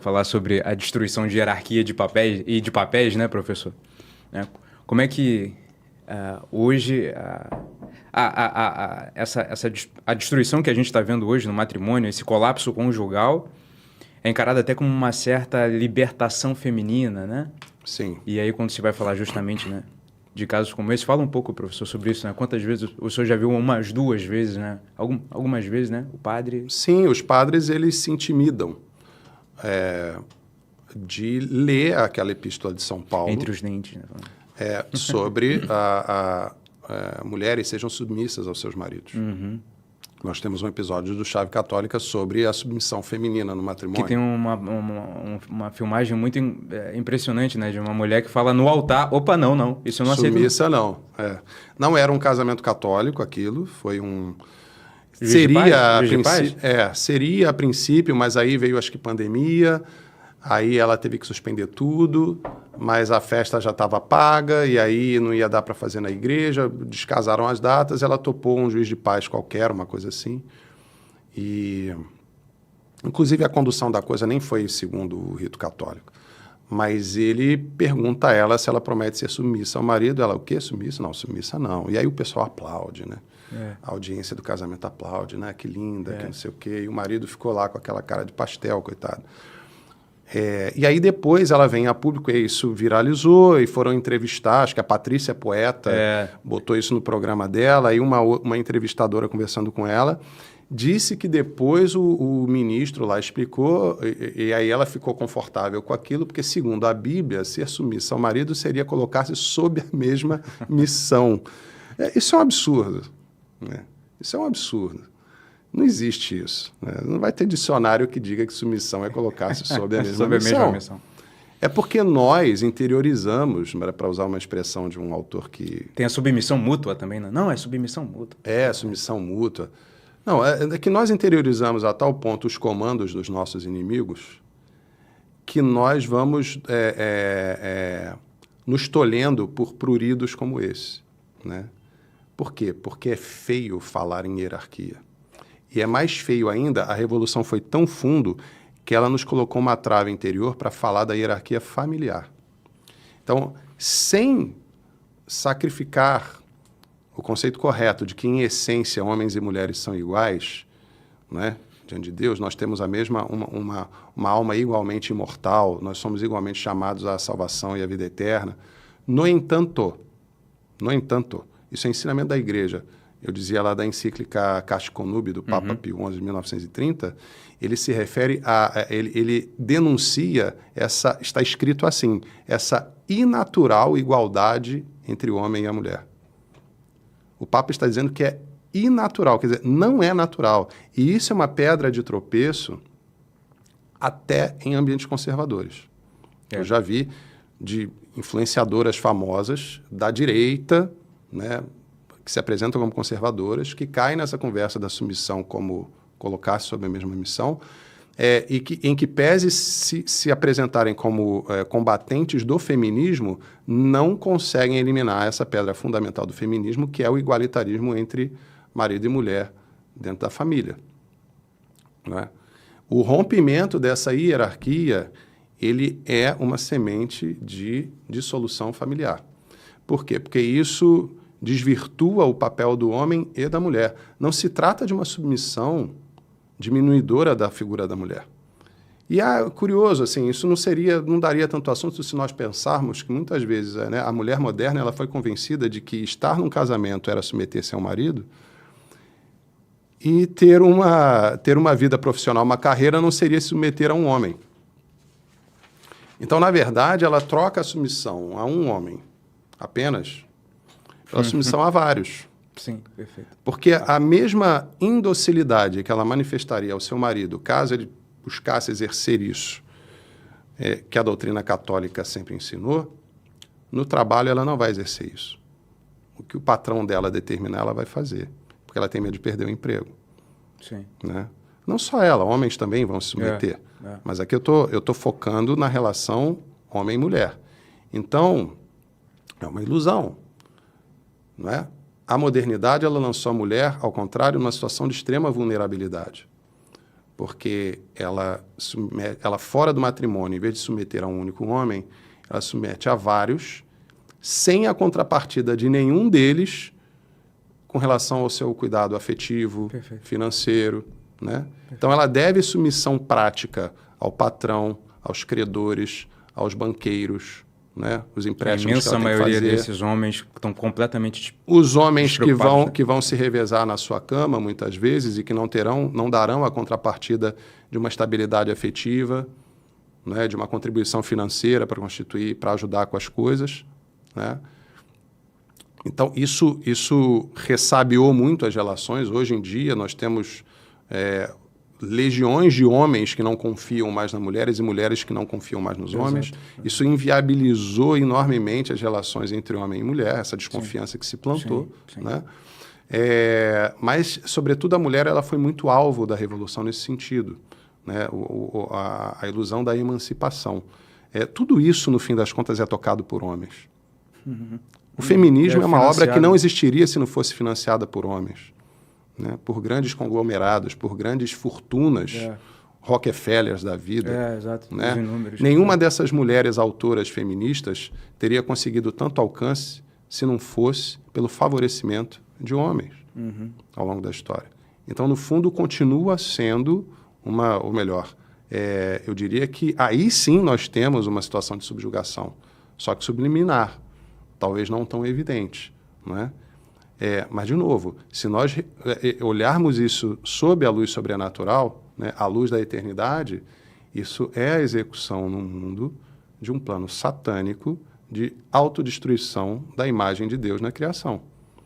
falar sobre a destruição de hierarquia de papéis, né, professor? Como é que hoje a destruição que a gente está vendo hoje no matrimônio, esse colapso conjugal, é encarado até como uma certa libertação feminina, né? Sim. E aí quando se vai falar justamente, né, de casos como esse, fala um pouco, professor, sobre isso, né? Quantas vezes o senhor já viu umas 2 vezes, né? Algumas vezes, né? O padre... Sim, os padres, eles se intimidam de ler aquela epístola de São Paulo. Entre os dentes, né? Sobre mulheres sejam submissas aos seus maridos. Uhum. Nós temos um episódio do Chave Católica sobre a submissão feminina no matrimônio. Que tem uma filmagem muito impressionante, né? De uma mulher que fala no altar, opa, não, isso eu não aceito. Submissa, não. Não era um casamento católico aquilo, foi um... Seria a princípio, mas aí veio, acho que, pandemia, aí ela teve que suspender tudo, mas a festa já estava paga, e aí não ia dar para fazer na igreja, descasaram as datas, ela topou um juiz de paz qualquer, uma coisa assim. E, inclusive, a condução da coisa nem foi segundo o rito católico, mas ele pergunta a ela se ela promete ser submissa ao marido. Ela, o quê? Submissa? Não, submissa não. E aí o pessoal aplaude, né? A audiência do casamento aplaude, né? Que linda, que não sei o quê. E o marido ficou lá com aquela cara de pastel, coitado. E aí depois ela vem a público, e isso viralizou, e foram entrevistar, acho que a Patrícia Poeta botou isso no programa dela, e uma entrevistadora conversando com ela, disse que depois o ministro lá explicou, e aí ela ficou confortável com aquilo, porque segundo a Bíblia, ser submissa ao marido seria colocar-se sob a mesma missão. Isso é um absurdo, né? Isso é um absurdo. Não existe isso, né? Não vai ter dicionário que diga que submissão é colocar-se sob a mesma missão. É porque nós interiorizamos, para usar uma expressão de um autor que... Tem a submissão mútua também, né? Não, é submissão mútua. Submissão mútua. Não, é que nós interiorizamos a tal ponto os comandos dos nossos inimigos que nós vamos nos tolhendo por pruridos como esse, né? Por quê? Porque é feio falar em hierarquia. E é mais feio ainda, a revolução foi tão fundo que ela nos colocou uma trava interior para falar da hierarquia familiar. Então, sem sacrificar o conceito correto de que, em essência, homens e mulheres são iguais, né? Diante de Deus, nós temos a mesma, uma alma igualmente imortal, nós somos igualmente chamados à salvação e à vida eterna. No entanto, isso é ensinamento da Igreja. Eu dizia lá da encíclica Casti Connubii, do Papa Pio XI, de 1930, ele se refere ele denuncia está escrito assim, essa inatural igualdade entre o homem e a mulher. O Papa está dizendo que é inatural, quer dizer, não é natural. E isso é uma pedra de tropeço até em ambientes conservadores. Eu já vi de influenciadoras famosas da direita, né, que se apresentam como conservadoras, que caem nessa conversa da submissão como colocar-se sob a mesma missão, em que pese se apresentarem como combatentes do feminismo, não conseguem eliminar essa pedra fundamental do feminismo, que é o igualitarismo entre marido e mulher dentro da família, né? O rompimento dessa hierarquia, ele é uma semente de dissolução familiar. Por quê? Porque isso desvirtua o papel do homem e da mulher. Não se trata de uma submissão diminuidora da figura da mulher. E curioso, assim, isso não daria tanto assunto se nós pensarmos que muitas vezes, né, a mulher moderna ela foi convencida de que estar num casamento era submeter-se ao marido e ter uma vida profissional, uma carreira, não seria se submeter a um homem. Então, na verdade, ela troca a submissão a um homem apenas pela submissão a vários. Sim, perfeito. Porque a mesma indocilidade que ela manifestaria ao seu marido, caso ele buscasse exercer isso, que a doutrina católica sempre ensinou, no trabalho ela não vai exercer isso. O que o patrão dela determinar, ela vai fazer, porque ela tem medo de perder o emprego. Sim. Né? Não só ela, homens também vão se submeter. Mas aqui eu tô focando na relação homem e mulher. Então, é uma ilusão. Não é? A modernidade ela lançou a mulher, ao contrário, numa situação de extrema vulnerabilidade. porque ela fora do matrimônio, em vez de submeter a um único homem, ela submete a vários, sem a contrapartida de nenhum deles com relação ao seu cuidado afetivo, Perfeito. financeiro, né? Então, ela deve submissão prática ao patrão, aos credores, aos banqueiros, né? Os A empréstimos que imensa ela tem que maioria fazer. desses homens estão completamente Os homens despreocupados, né? que vão se revezar na sua cama, muitas vezes, e que não darão a contrapartida de uma estabilidade afetiva, né? De uma contribuição financeira para ajudar com as coisas, né? Então, isso ressabiou muito as relações. Hoje em dia, nós temos legiões de homens que não confiam mais nas mulheres e mulheres que não confiam mais nos homens. Isso inviabilizou enormemente as relações entre homem e mulher, essa desconfiança que se plantou. Sim. Né? Mas, sobretudo, a mulher ela foi muito alvo da revolução nesse sentido, né? A ilusão da emancipação. Tudo isso, no fim das contas, é tocado por homens. Uhum. O feminismo é uma obra que não financiado. existiria se não fosse financiada por homens, né? Por grandes conglomerados, por grandes fortunas, Rockefellers da vida. Exato. Né? Os inúmeros. Nenhuma dessas mulheres autoras feministas teria conseguido tanto alcance se não fosse pelo favorecimento de homens ao longo da história. Então, no fundo, continua sendo ou melhor, eu diria que aí sim nós temos uma situação de subjugação, só que subliminar. Talvez não tão evidente, né? Mas, de novo, se nós olharmos isso sob a luz sobrenatural, né, à luz da eternidade, isso é a execução no mundo de um plano satânico de autodestruição da imagem de Deus na criação.